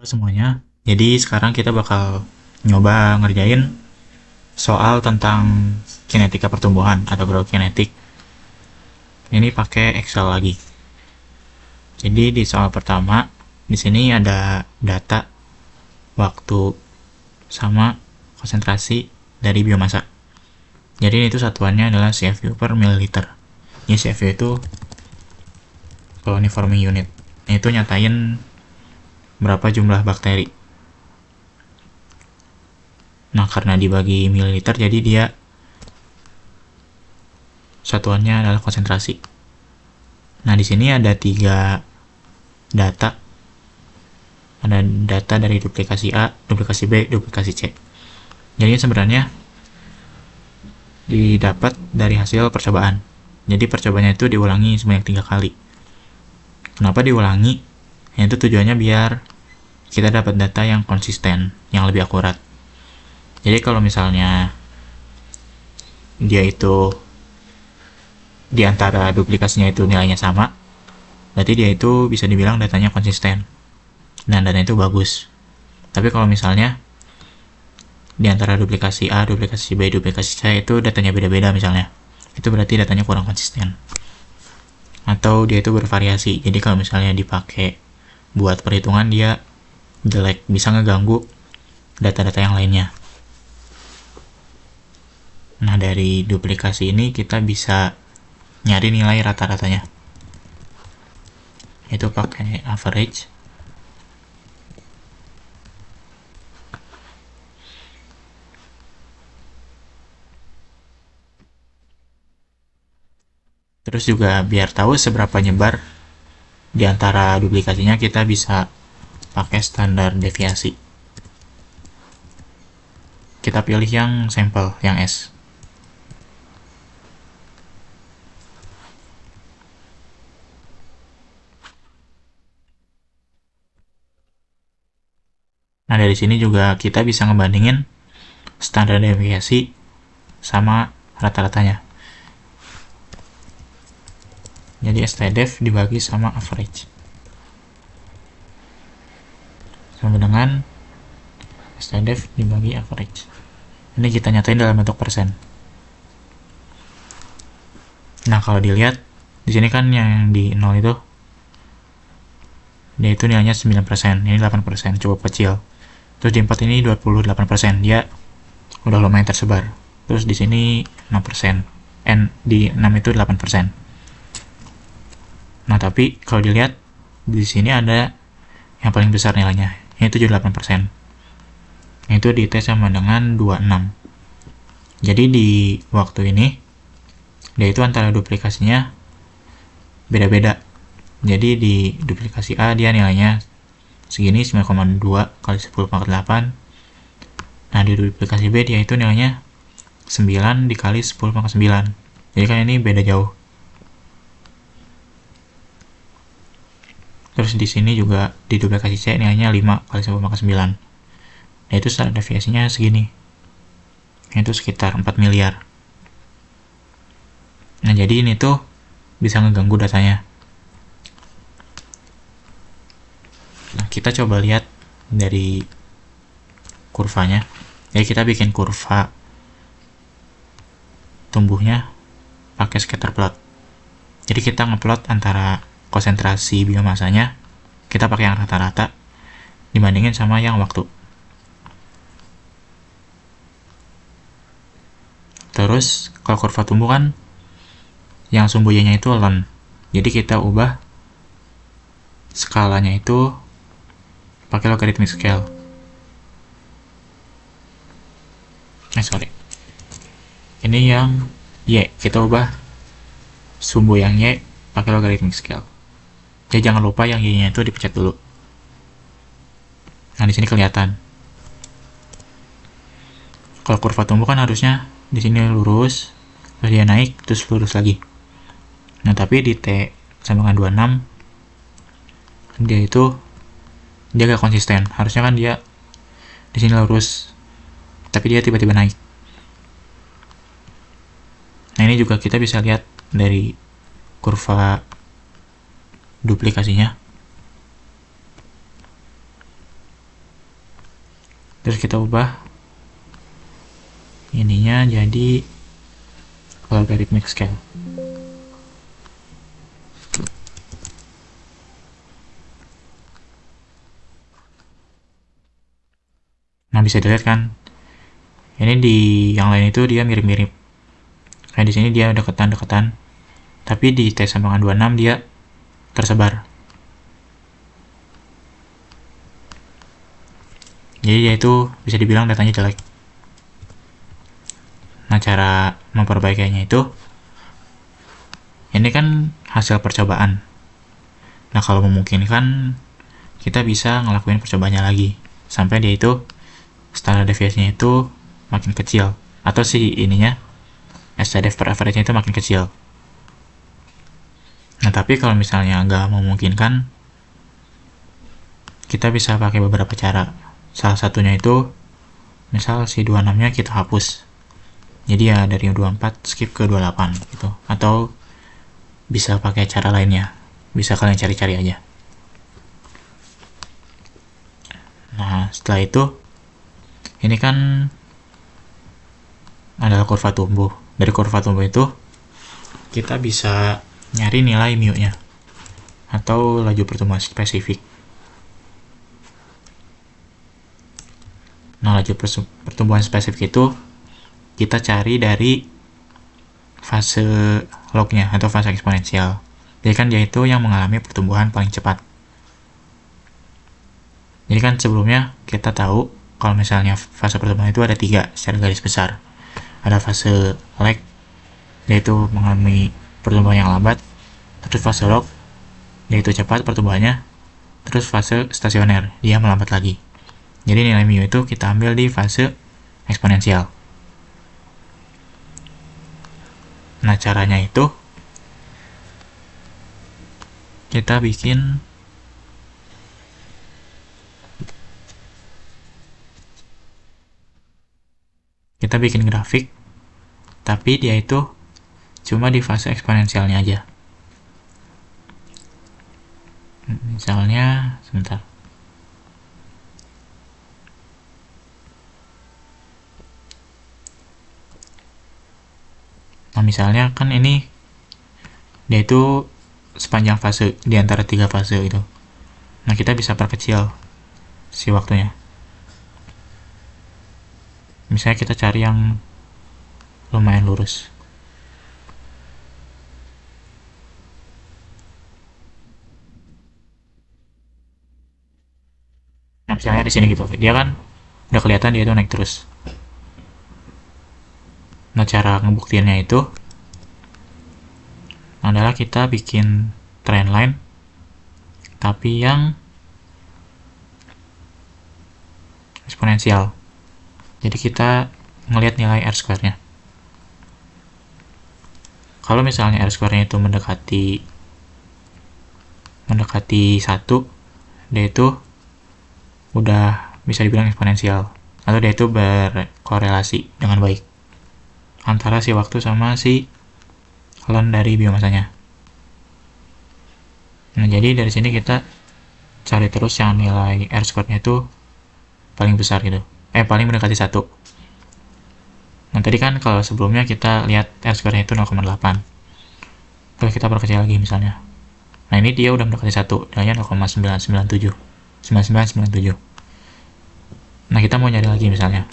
Halo semuanya, jadi sekarang kita bakal nyoba ngerjain soal tentang kinetika pertumbuhan atau growth kinetic. Ini pakai Excel lagi. Jadi di soal pertama, di sini ada data, waktu, sama konsentrasi dari biomasa. Jadi itu satuannya adalah CFU per mililiter. Ini CFU itu colony forming unit. Ini itu nyatain berapa jumlah bakteri. Nah, karena dibagi mililiter, jadi dia satuannya adalah konsentrasi. Nah, di sini ada tiga data. Ada data dari duplikasi A, duplikasi B, duplikasi C. Jadi sebenarnya didapat dari hasil percobaan. Jadi percobaannya itu diulangi sebanyak 3 kali. Kenapa diulangi? Itu tujuannya biar kita dapat data yang konsisten, yang lebih akurat. Jadi kalau misalnya dia itu di antara duplikasinya itu nilainya sama, berarti dia itu bisa dibilang datanya konsisten. Dan data itu bagus. Tapi kalau misalnya di antara duplikasi A, duplikasi B, duplikasi C itu datanya beda-beda misalnya, itu berarti datanya kurang konsisten. Atau dia itu bervariasi. Jadi kalau misalnya dipakai buat perhitungan dia jelek, bisa ngeganggu data-data yang lainnya. Nah, dari duplikasi ini kita bisa nyari nilai rata-ratanya. Itu pakai average. Terus juga biar tahu seberapa nyebar di antara duplikasinya, kita bisa pakai standar deviasi. Kita pilih yang sampel, yang S. Nah, dari sini juga kita bisa ngebandingin standar deviasi sama rata-ratanya. Jadi STDEV dibagi sama average, sama dengan STDEV dibagi average. Ini kita nyatain dalam bentuk persen. Nah, kalau dilihat di sini kan yang di 0 itu dia itu nilainya 9%, ini 8%, cukup kecil. Terus di 4 ini 28%, dia udah lumayan tersebar. Terus di sini 6%, di 6 itu 8%. Nah, tapi kalau dilihat di sini ada yang paling besar nilainya, ini 78%. Itu dites sama dengan 26. Jadi di waktu ini dia itu antara duplikasinya beda-beda. Jadi di duplikasi A dia nilainya segini, 9,2 kali 10 pangkat 8. Nah, di duplikasi B dia itu nilainya 9 dikali 10 pangkat 9. Jadi kan ini beda jauh. Terus di sini juga di duplikasi C nilainya 5 kali 10 pangkat 9. Nah, itu standar deviasinya segini. Itu sekitar 4 miliar. Nah, jadi ini tuh bisa ngeganggu datanya. Nah, kita coba lihat dari kurvanya. Jadi kita bikin kurva tumbuhnya pakai scatter plot. Jadi kita ngeplot antara konsentrasi biomasanya, kita pakai yang rata-rata dibandingin sama yang waktu. Terus kalau kurva tumbuh kan yang sumbu Y-nya itu ln. Jadi kita ubah skalanya itu pakai logarithmic scale. Ini yang Y, kita ubah sumbu yang Y pakai logarithmic scale. Jadi jangan lupa yang Y-nya itu dipencet dulu. Nah, di sini kelihatan. Kalau kurva tumbuh kan harusnya di sini lurus, terus dia naik, terus lurus lagi. Nah, tapi di T sama dengan 26 dia gak konsisten. Harusnya kan dia di sini lurus, tapi dia tiba-tiba naik. Nah, ini juga kita bisa lihat dari kurva duplikasinya. Terus kita ubah ininya jadi logarithmic scale. Nah, bisa dilihat kan, ini di yang lain itu dia mirip-mirip. Kayak di sini dia deketan-deketan, tapi di T sampangan 26 dia tersebar. Jadi dia itu bisa dibilang datanya jelek. Nah, cara memperbaikinya itu, ini kan hasil percobaan. Nah, kalau memungkinkan, kita bisa ngelakuin percobaannya lagi sampai dia itu standar deviasinya itu makin kecil, atau si ininya STDF per average-nya itu makin kecil. Nah, tapi kalau misalnya nggak memungkinkan, kita bisa pakai beberapa cara. Salah satunya itu, misal si 26-nya kita hapus. Jadi ya dari 24 skip ke 28 gitu. Atau bisa pakai cara lainnya. Bisa kalian cari-cari aja. Nah, setelah itu, ini kan adalah kurva tumbuh. Dari kurva tumbuh itu, kita bisa nyari nilai mu-nya. Atau laju pertumbuhan spesifik. Nah, laju pertumbuhan spesifik itu kita cari dari fase log-nya atau fase eksponensial. Jadi kan dia itu yang mengalami pertumbuhan paling cepat. Jadi kan sebelumnya kita tahu kalau misalnya fase pertumbuhan itu ada 3 secara garis besar. Ada fase lag, yaitu mengalami pertumbuhan yang lambat. Terus fase log, yaitu cepat pertumbuhannya. Terus fase stasioner, dia melambat lagi. Jadi nilai mu itu kita ambil di fase eksponensial. Nah, caranya itu kita bikin grafik, tapi dia itu cuma di fase eksponensialnya aja. Misalnya, sebentar. Nah, misalnya kan ini dia itu sepanjang fase di antara 3 fase itu. Nah, kita bisa perkecil si waktunya. Misalnya kita cari yang lumayan lurus. Nah, misalnya di sini gitu. Dia kan udah kelihatan dia itu naik terus. Nah, cara ngebuktiinnya itu adalah kita bikin trendline, tapi yang eksponensial. Jadi kita ngelihat nilai R-square-nya. Kalau misalnya R-square-nya itu mendekati 1, dia itu udah bisa dibilang eksponensial, atau dia itu berkorelasi dengan baik antara si waktu sama si ln dari biomasanya. Nah, jadi dari sini kita cari terus yang nilai R-square-nya itu paling besar gitu. Paling mendekati 1. Nah, tadi kan kalau sebelumnya kita lihat R-square-nya itu 0,8. Terus kita perkecil lagi misalnya. Nah, ini dia udah mendekati 1, nilainya 0,997. 9997. Nah, kita mau nyari lagi misalnya.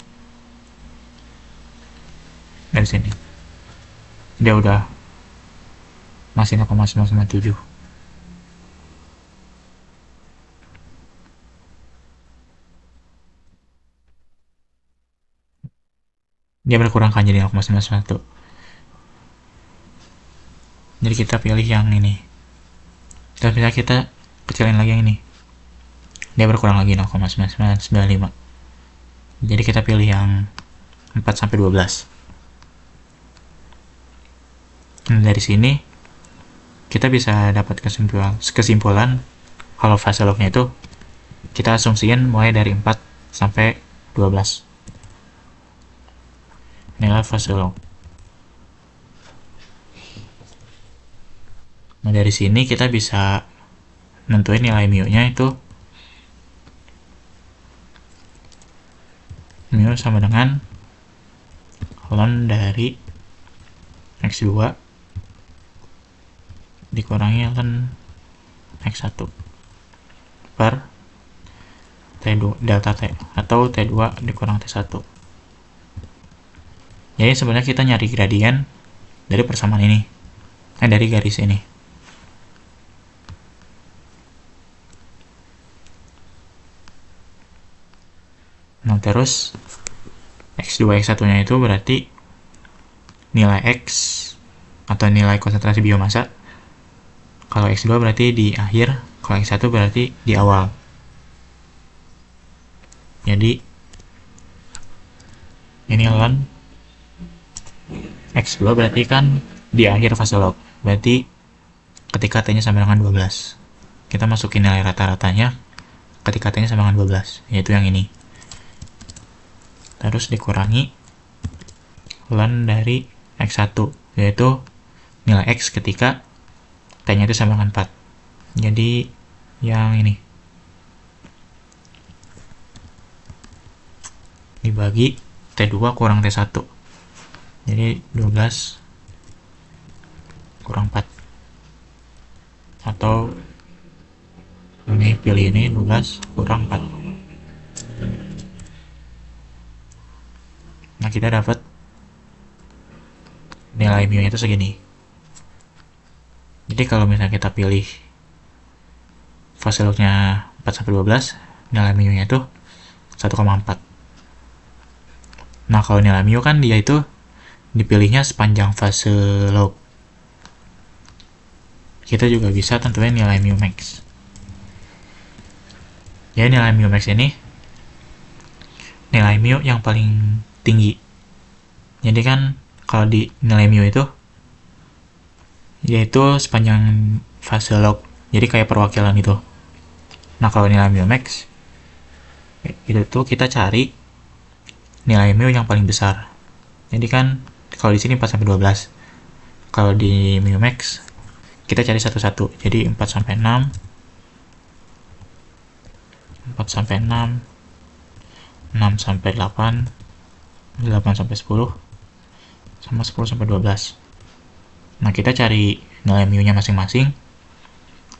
Dari sini. Dia udah masih 0,997. Dia berkurang kan jadi 0,991. Jadi kita pilih yang ini. Terus misalnya kita kecilin lagi yang ini. Dia berkurang lagi 0,9995. Jadi kita pilih yang 4-12. Nah, dari sini kita bisa dapat kesimpulan kalau fase log-nya itu kita asumsiin mulai dari 4 sampai 12. Nilai fase log. Nah, dari sini kita bisa nentuin nilai mu-nya itu mu sama dengan ln dari X2 dikurangi ln X1 per T2 delta T atau T2 dikurang T1. Jadi sebenarnya kita nyari gradien dari persamaan ini, dari garis ini. Nah, terus X2 X1 nya itu berarti nilai X atau nilai konsentrasi biomasa. Kalau X2 berarti di akhir, kalau X1 berarti di awal. Jadi ini ln X2 berarti kan di akhir fase log. Berarti ketika T-nya sama dengan 12. Kita masukin nilai rata-ratanya ketika T-nya sama dengan 12, yaitu yang ini. Terus dikurangi ln dari X1, yaitu nilai X ketika T-nya itu sama dengan 4. Jadi yang ini dibagi T2 kurang T1. Jadi 12 kurang 4. Atau ini pilih ini 12 kurang 4. Nah, kita dapat nilai mu nya itu segini. Jadi kalau misalnya kita pilih fase lognya 4-12, nilai mu nya itu 1,4. Nah, kalau nilai mu kan dia itu dipilihnya sepanjang fase log. Kita juga bisa tentuin nilai mu max. Jadi nilai mu max ini nilai mu yang paling tinggi. Jadi kan kalau di nilai mu itu yaitu sepanjang fase log. Jadi kayak perwakilan itu. Nah, kalau nilai mu max itu tuh kita cari nilai mu yang paling besar. Jadi kan kalau di sini 4-12. Kalau di mu max kita cari satu-satu. Jadi 4-6, 4-6, 6-8, 8-10, sama 10-12. Nah, kita cari nilai mu nya masing-masing,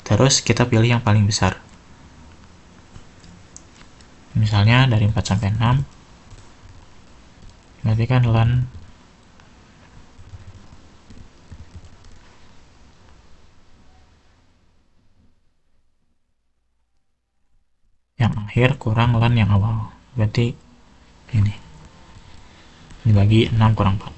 terus kita pilih yang paling besar. Misalnya dari 4-6, berarti kan ln yang akhir kurang ln yang awal. Berarti ini dibagi 6 kurang 4.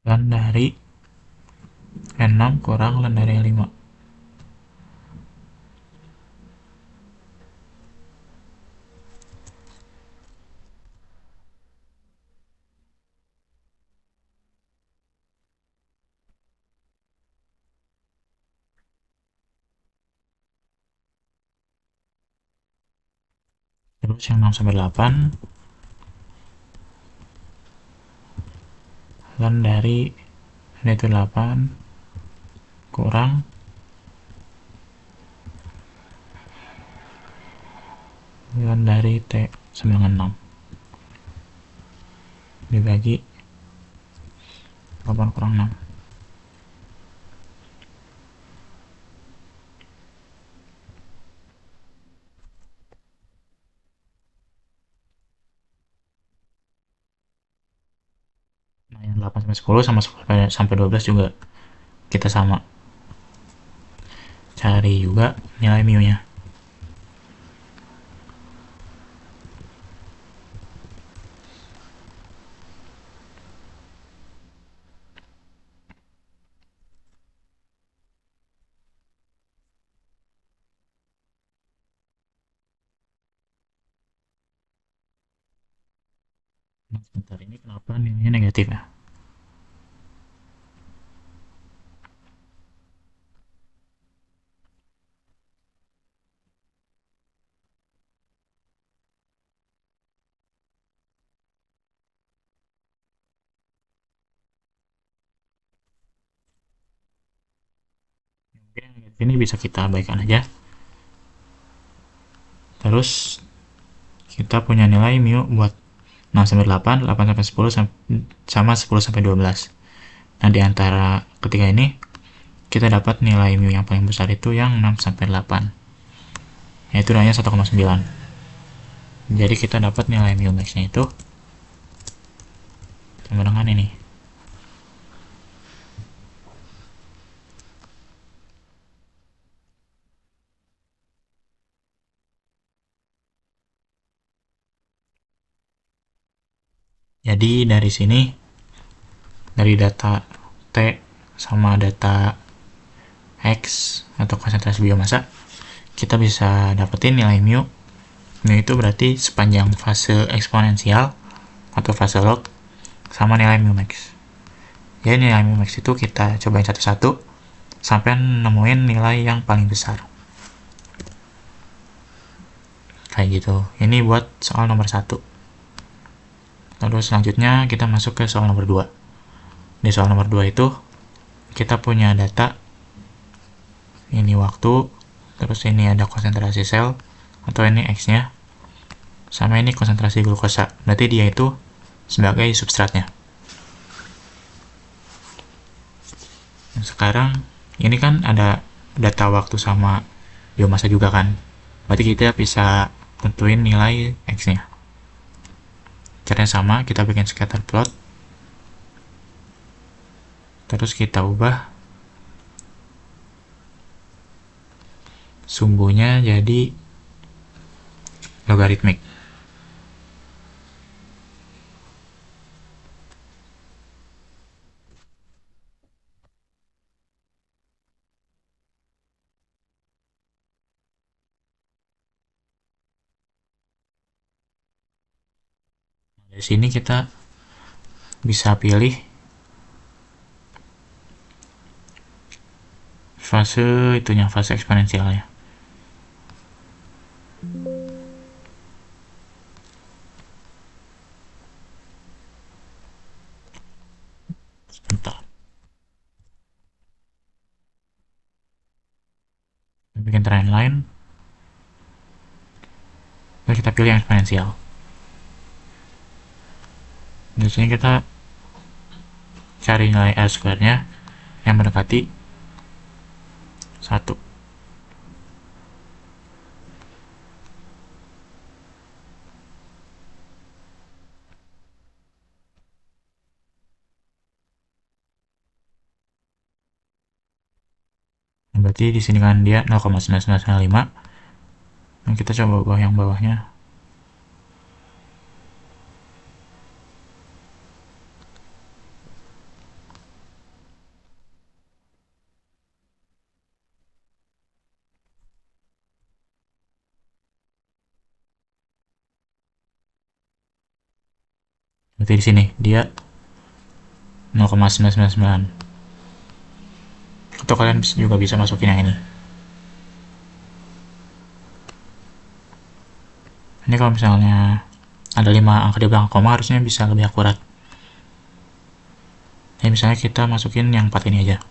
Ln dari 6 kurang ln dari 5. Terus yang 6-8 ln dari itu 8 kurang ln dari T sama dengan 6 dibagi 8 kurang 6. Nah, yang 8-10 sama 10-12 juga kita sama. Cari juga nilai mu nya. Nah, sebentar, ini kenapa nilainya negatif ya? Ini bisa kita abaikan aja. Terus kita punya nilai mu buat 6 sampai 8, 8 sampai 10 sama 10 sampai 12. Nah, di antara ketiga ini kita dapat nilai mu yang paling besar itu yang 6 sampai 8. Yaitu nilainya 1,9. Jadi kita dapat nilai mu max-nya itu sama dengan ini. Jadi dari sini, dari data T sama data X atau konsentrasi biomasa, kita bisa dapetin nilai mu. Mu itu berarti sepanjang fase eksponensial atau fase log sama nilai mu max. Jadi nilai mu max itu kita cobain satu-satu sampai nemuin nilai yang paling besar. Kayak gitu. Ini buat soal nomor 1. Terus selanjutnya kita masuk ke soal nomor 2. Di soal nomor 2 itu kita punya data, ini waktu, terus ini ada konsentrasi sel, atau ini X-nya, sama ini konsentrasi glukosa. Berarti dia itu sebagai substratnya. Nah, sekarang ini kan ada data waktu sama biomasa juga kan. Berarti kita bisa tentuin nilai X-nya. Caranya sama, kita bikin scatter plot, terus kita ubah sumbunya jadi logaritmik. Di sini kita bisa pilih fase itunya, fase eksponensialnya. Sebentar. Bikin trend line. Lalu kita pilih yang eksponensial. Di sini kita cari nilai R square-nya yang mendekati 1. Berarti di sini kan dia 0,9995. Dan kita coba ubah yang bawahnya. Berarti di sini dia 0,999. Atau kalian juga bisa masukin yang ini. Ini kalau misalnya ada 5 angka di belakang koma, harusnya bisa lebih akurat. Jadi misalnya kita masukin yang 4 ini aja.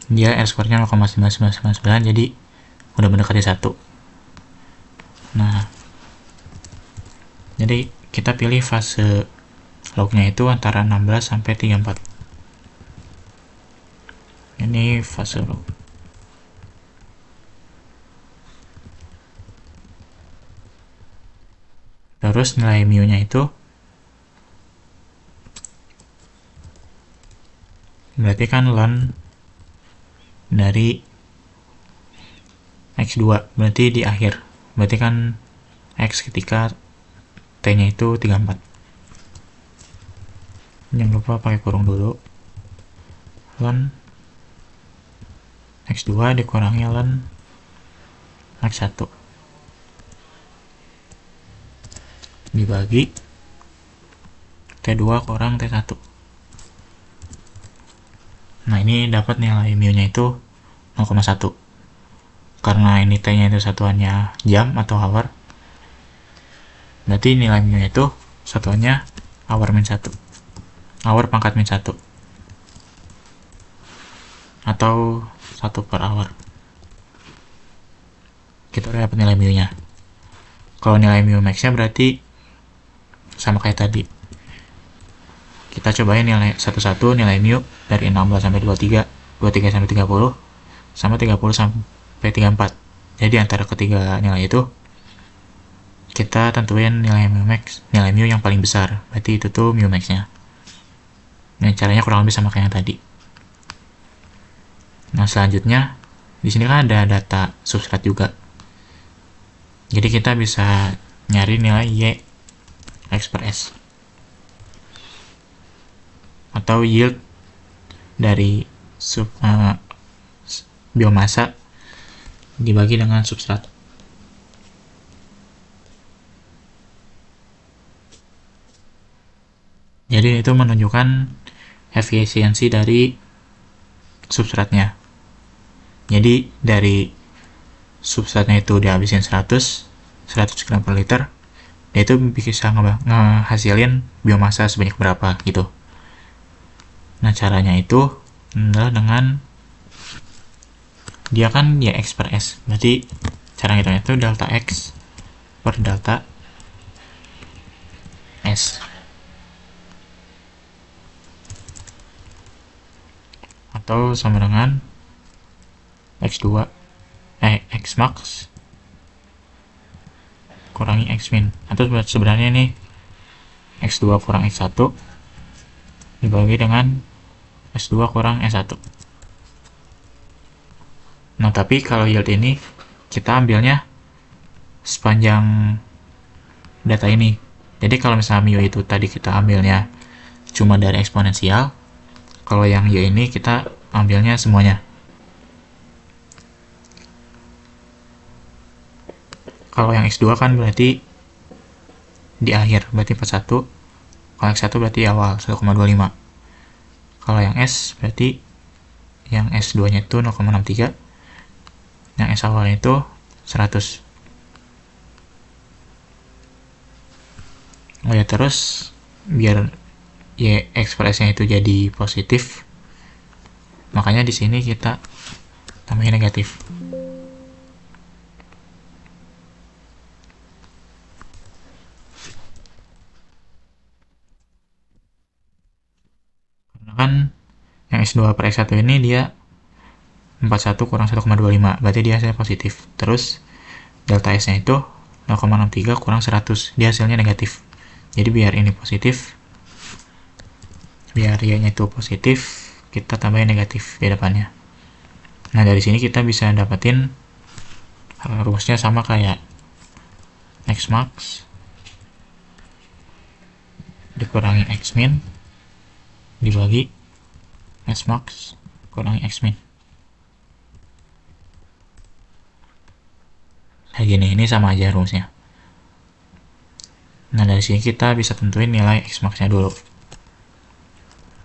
Dia R square-nya 0,9999, jadi udah mendekati 1. Nah, jadi kita pilih fase lognya itu antara 16 sampai 34. Ini fase log. Terus nilai mu-nya itu berarti kan ln dari X2, berarti di akhir. Berarti kan X ketika T-nya itu 34. Jangan lupa pakai kurung dulu. Ln X2 dikurangi ln X1 dibagi T2 kurang T1. Nah, ini dapat nilai mu-nya itu 0,1. Karena ini T-nya itu satuannya jam atau hour, berarti nilai mu-nya itu satuannya hour min 1. Hour pangkat min 1. Atau 1 per hour. Kita udah dapat nilai mu-nya. Kalau nilai mu max-nya berarti sama kayak tadi. Kita cobain nilai satu-satu nilai mu dari 16 sampai 23, 23 sampai 30, sama 30 sampai 34. Jadi antara ketiga nilai itu kita tentuin nilai mu max, nilai mu yang paling besar. Berarti itu tuh mu max-nya. Nah, caranya kurang lebih sama kayak yang tadi. Nah, selanjutnya di sini kan ada data substrat juga. Jadi kita bisa nyari nilai Y X per S atau yield dari biomasa dibagi dengan substrat. Jadi itu menunjukkan efisiensi dari substratnya. Jadi dari substratnya itu dihabisin 100 gram per liter, dia itu bisa ngehasilin biomasa sebanyak berapa gitu. Nah, caranya itu adalah dengan dia kan ya X per S, berarti cara ngitungnya itu delta X per delta S, atau sama dengan X2 X max kurangi X min, atau sebenarnya ini X2 kurang X1 dibagi dengan S2 kurang S1. Nah, tapi kalau yield ini kita ambilnya sepanjang data ini. Jadi kalau misalnya mu itu tadi kita ambilnya cuma dari eksponensial, kalau yang Y ini kita ambilnya semuanya. Kalau yang X2 kan berarti di akhir, berarti 41. Kalau X1 berarti awal, 1,25. Kalau yang S berarti yang S2-nya itu 0,63. Yang S awalnya itu 100. Oh ya, terus biar Y ekspresinya itu jadi positif, makanya di sini kita tambahin negatif. Karena kan yang S2 per X1 ini dia 41 kurang 1,25, berarti dia hasilnya positif. Terus delta S nya itu 0,63 kurang 100, dia hasilnya negatif. Jadi biar ini positif, biar Y nya itu positif, kita tambahin negatif di depannya. Nah, dari sini kita bisa dapetin rumusnya sama kayak X max dikurangi X min dibagi S max kurangi X min. Kayak gini, ini sama aja rumusnya. Nah, dari sini kita bisa tentuin nilai X max nya dulu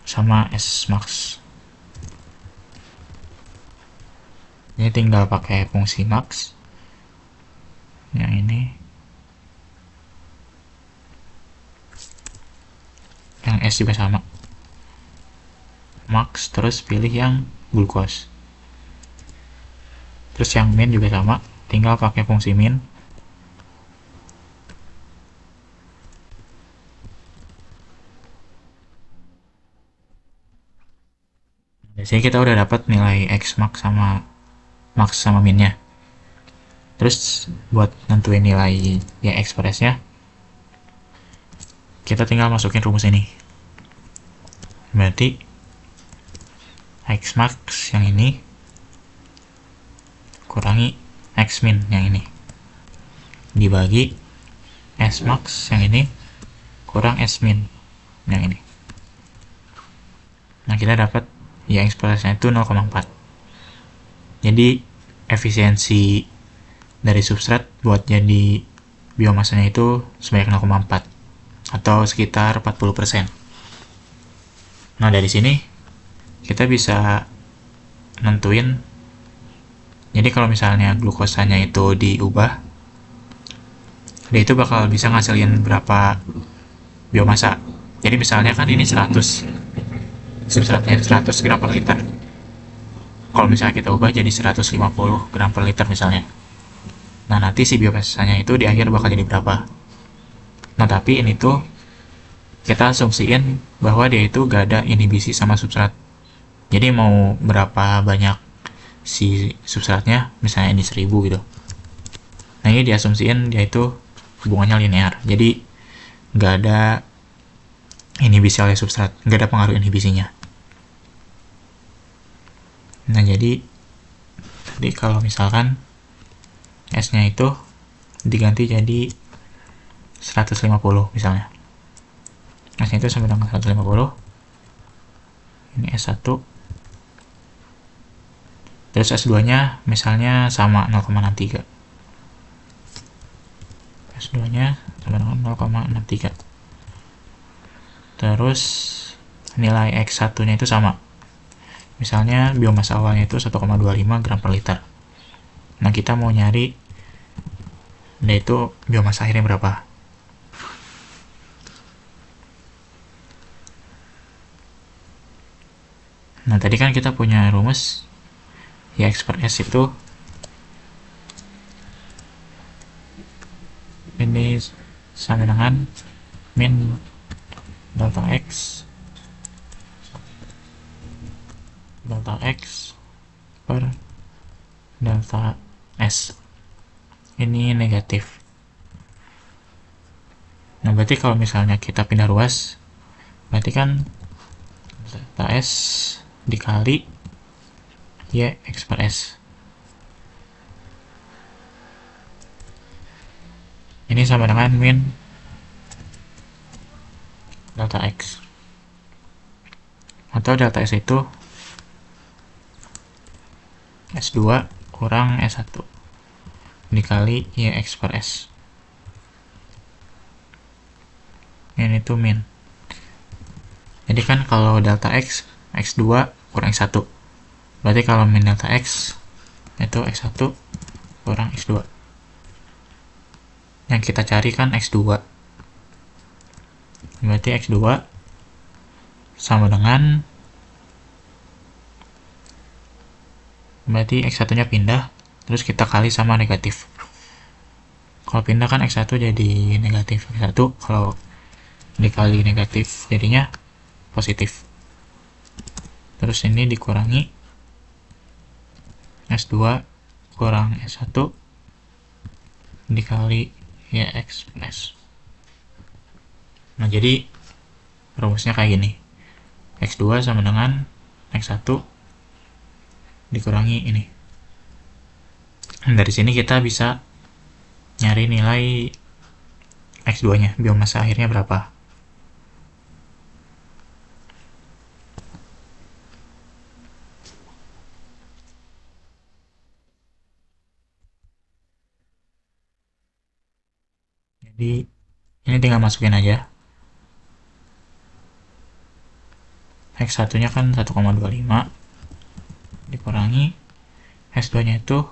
sama S max. Ini tinggal pakai fungsi max yang ini, yang S juga sama max, terus pilih yang glukos. Terus yang min juga sama, tinggal pakai fungsi min. Di sini kita udah dapat nilai X max sama minnya. Terus buat nentuin nilai Y ekspresnya, kita tinggal masukin rumus ini. Berarti X max yang ini kurangi X min yang ini dibagi S max yang ini kurang S min yang ini. Nah, kita dapat Y ekspresinya itu 0,4. Jadi efisiensi dari substrat buat jadi biomasanya itu sebanyak 0,4 atau sekitar 40%. Nah, dari sini kita bisa nentuin, jadi kalau misalnya glukosanya itu diubah, dia itu bakal bisa ngasilin berapa biomasa. Jadi misalnya kan ini 100, substratnya 100 gram per liter. kalau misalnya kita ubah jadi 150 gram per liter misalnya. Nah, nanti si biomasanya itu di akhir bakal jadi berapa. Nah, tapi ini tuh kita asumsiin bahwa dia itu gak ada inhibisi sama substrat. Jadi mau berapa banyak si substratnya, misalnya ini 1000 gitu. Nah, ini diasumsiin dia itu hubungannya linear. Jadi nggak ada inhibisi oleh substrat, nggak ada pengaruh inhibisinya. Nah, jadi tadi kalau misalkan S-nya itu diganti jadi 150 misalnya. S-nya itu sama dengan 150. Ini S1. Terus S2-nya misalnya sama 0,63. S2-nya sama dengan 0,63. Terus nilai X1-nya itu sama. Misalnya biomasa awalnya itu 1,25 gram per liter. Nah, kita mau nyari dia itu biomasa akhirnya berapa. Nah, tadi kan kita punya rumus ya, X per S itu ini sama dengan min delta X per delta S. Ini negatif. Nah, berarti kalau misalnya kita pindah ruas, berarti kan delta S dikali Y X per S. Ini sama dengan min delta X. Atau delta S itu S2 kurang S1 dikali YX per S. Ini tuh min. Jadi kan kalau delta X, X2 kurang X1. Berarti kalau min delta X, itu X1 kurang X2. Yang kita cari kan X2. Berarti X2 sama dengan, berarti X1-nya pindah, terus kita kali sama negatif. Kalau pindah kan X1 jadi negatif X1, kalau dikali negatif jadinya positif. Terus ini dikurangi S2 kurang S1 dikali ya X plus. Nah, jadi rumusnya kayak gini. X2 sama dengan X1 dikurangi ini. Dari sini kita bisa nyari nilai X2-nya, biomasa akhirnya berapa. Jadi ini tinggal masukin aja. X1-nya kan 1,25 dikurangi S2-nya itu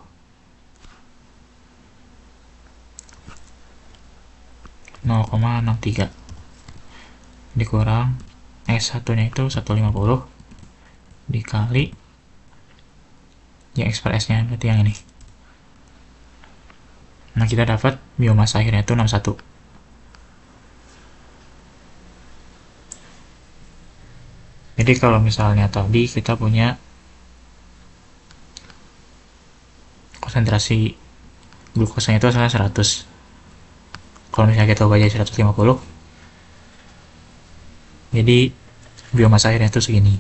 0,63 dikurang S1-nya itu 150 dikali ya ekspresinya berarti yang ini. Nah, kita dapat biomasa akhirnya itu 61. Jadi kalau misalnya tadi kita punya konsentrasi glukosanya itu adalah 100. Kalau misalnya kita ubah jadi 150, jadi biomasa akhirnya itu segini.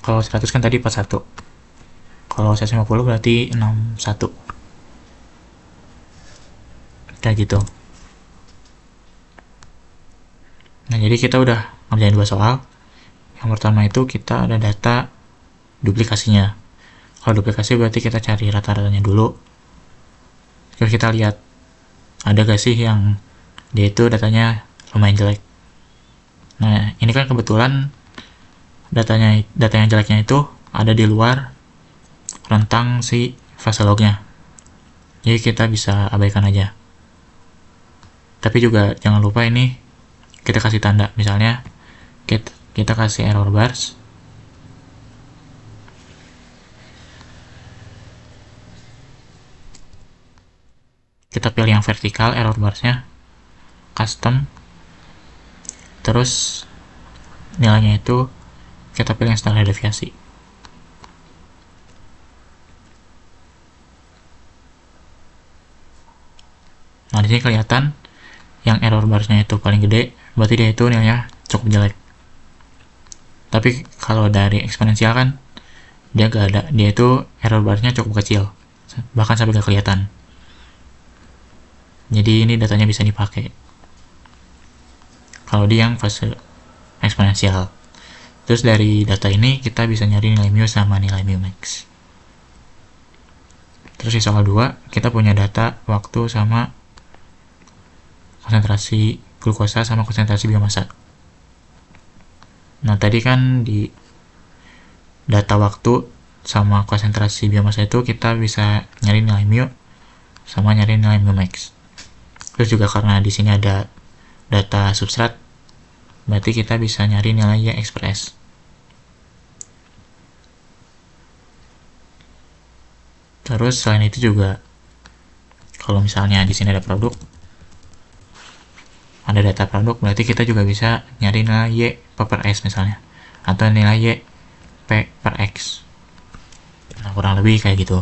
Kalau 100 kan tadi 41. Kalau 150 berarti 61. Kayak gitu. Nah, jadi kita udah ngerjain 2 soal. Yang pertama itu kita ada data duplikasinya. Kalau duplikasi berarti kita cari rata-ratanya dulu. Terus kita lihat ada gak sih yang dia itu datanya lumayan jelek. Nah, ini kan kebetulan data yang jeleknya itu ada di luar rentang si fase lognya. Jadi kita bisa abaikan aja. Tapi juga jangan lupa ini kita kasih tanda. Misalnya kita kasih error bars kita pilih yang vertikal, error barsnya, custom, terus nilainya itu kita pilih yang standar deviasi. Nah, di sini kelihatan yang error barsnya itu paling gede, berarti dia itu nilainya cukup jelek. Tapi kalau dari eksponensial kan dia gak ada, dia itu error barsnya cukup kecil, bahkan sampai gak kelihatan. Jadi ini datanya bisa dipakai kalau di yang fase eksponensial. Terus dari data ini kita bisa nyari nilai mu sama nilai mu max. Terus di soal 2 kita punya data waktu sama konsentrasi glukosa sama konsentrasi biomasa. Nah, tadi kan di data waktu sama konsentrasi biomasa itu kita bisa nyari nilai mu sama nyari nilai mu max. Terus juga karena di sini ada data substrat, berarti kita bisa nyari nilai Y express. Terus selain itu juga kalau misalnya di sini ada produk, ada data produk, berarti kita juga bisa nyari nilai Y per S misalnya, atau nilai Y P per X. Nah, kurang lebih kayak gitu.